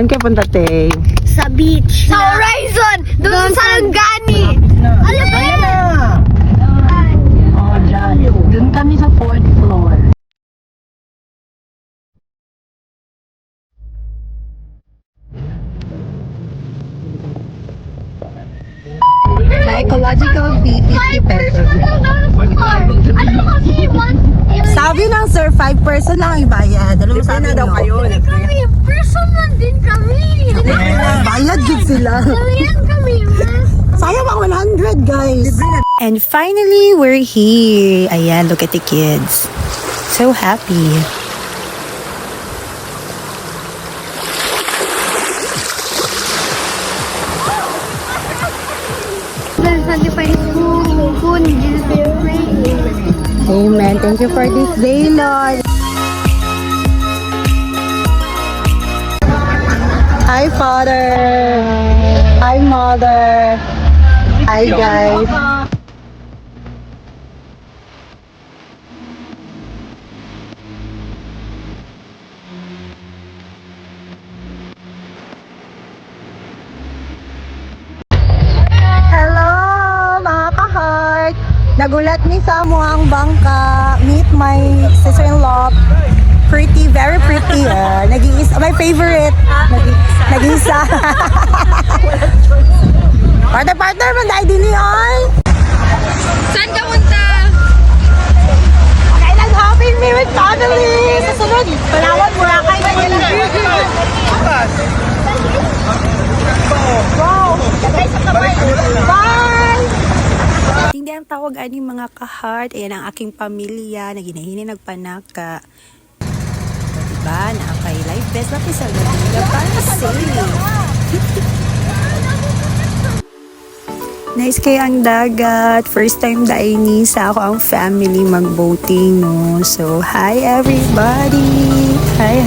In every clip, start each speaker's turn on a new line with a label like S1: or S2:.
S1: Saan kayo punta, te?
S2: Sa beach. Sa Horizon! Doon sa Sarangani! Alam mo yun?
S1: Oh, dyan. Doon kami sa 4th floor. Ecological fee, 50 pesos. Sabi ng sir, 5 person lang ibayad. Alam mo sabi daw kayo.
S2: Kami, person lang din kami.
S1: Bayad good sila.
S2: Kalian kami,
S1: Sayang ang 100, guys.
S3: And finally, we're here. Ayan, look at the kids. So happy.
S1: Amen. Thank you for this day, Lord. Hi, Father. Hi, Mother. Hi, guys. Hello, mga ka-heart. Nagulat ni Samu ang bangka. Meet my sister-in-law. Pretty, very pretty. Nag-iisa. My favorite. Nag-iisa. Partner man dahil din yun.
S2: Saan ka punta?
S1: Kailan helping me with family. Susunod. Palawan, Boracay. Wow. Bye.
S3: Hindi ang tawag aning mga ka-heart. Ayan ang aking pamilya na ginahini nagpanaka. Diba? Nakakay life best na sa Laguna para safe. Nice kayo ang dagat. First time daini sa ako ang family mag-boating, no? So, hi everybody! Hi!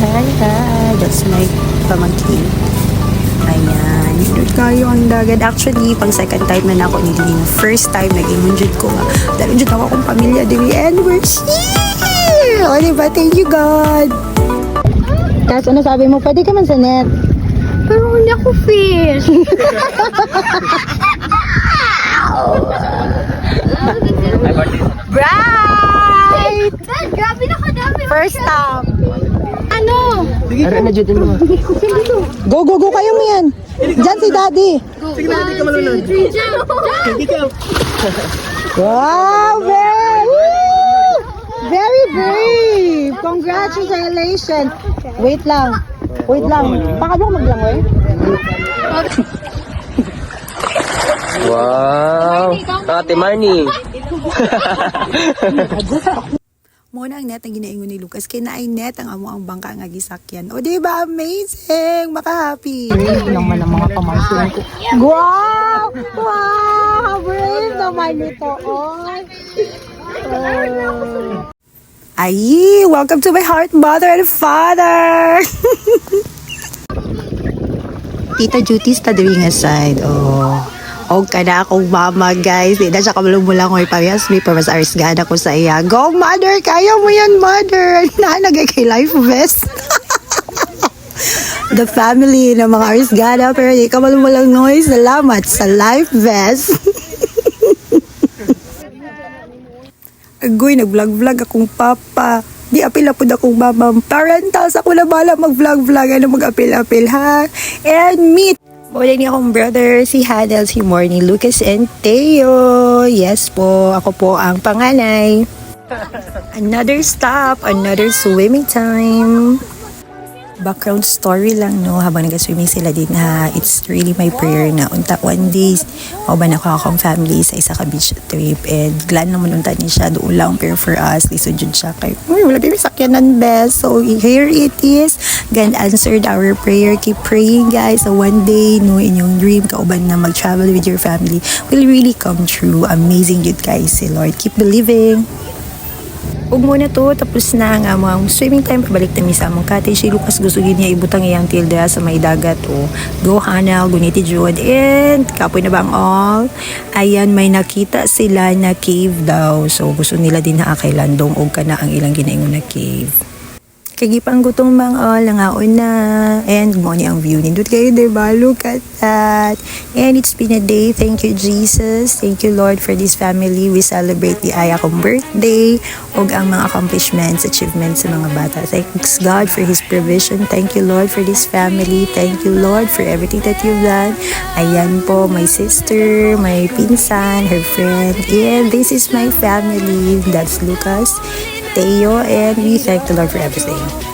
S3: That's my pamangkin. Ayan. Doon kayo ang dagat. Actually, pang second time na ako nilin. First time, nag-imunjud ko nga. Dahil dyan ako akong pamilya din. And we're here! O, diba? Thank you, God!
S1: Tapos ano sabi mo? Pwede ka man sa net.
S2: Pero hindi ako fish.
S1: Bright!
S2: Grabe na kadami.
S1: First stop.
S2: Ano?
S1: Go kayo mo yan. Diyan si Daddy.
S2: Sige na, hindi ka malunod.
S1: Wow, very brave. Congratulations. Wait lang. Baka mo maglangoy?
S4: Wow! Ate Marnie!
S3: Muna ang net ang ginaingon ni Lucas. Kaya net ang amo ang bangka nga gisakyan. O diba? Amazing! Maka-happy!
S1: Brave naman ang mga pamangkin ko. Wow! Wow! Brave naman ito.
S3: Ay! Welcome to my heart, mother and father! Tita Judy's tadring aside. O kada akong mama, guys. Di na siya kamalumulang ko ipayas. May pamas arisgada ko sa iya. Go, mother! Kaya mo yan, mother! Nanagay kay life vest. The family ng mga arisgada. Pero di kamalumulang noise. Salamat sa life vest. Agoy, nag-vlog-vlog akong papa. Di apil-apod akong mama. Parentals, ako na bala mag-vlog-vlog. Ano mag-apil-apil, ha? And meet. Wala niya akong brother, si Hadel, si Morning, Lucas, and Teo. Yes po, ako po ang panganay. Another stop, another swimming time. Background story lang, no, habang nag-swimming sila din ha, it's really my prayer na unta one day ba na akong family sa isa ka beach trip, and glad naman unta niya siya doon lang, pero for us lisod jud siya kay wala baby sakyanan best. So here it is, God answered our prayer. Keep praying, guys, so one day no inyong dream kauban na mag-travel with your family will really come true. Amazing yun, guys, si Lord. Keep believing. Ug muna to, tapos na nga mga swimming time, pabalik na sa among cottage. Si Lucas gusto yun niya ibutang iyang tilda sa may dagat. Go Hanal, guniti Jud, and kapoy na bang all. Ayan, may nakita sila na cave daw. So gusto nila din na kay Landong og kana ang ilang ginaingon na cave. Kagipang gutong mga langaon na. And mo ni ang view nindot kayo, diba? Look at that. And it's been a day. Thank you, Jesus. Thank you, Lord, for this family. We celebrate the aya kong birthday ug ang mga accomplishments, achievements sa mga bata. Thanks God for His provision. Thank you, Lord, for this family. Thank you, Lord, for everything that you've done. Ayan po, my sister, my pinsan, her friend. And this is my family. That's Lucas, Teo, and we thank the Lord for everything.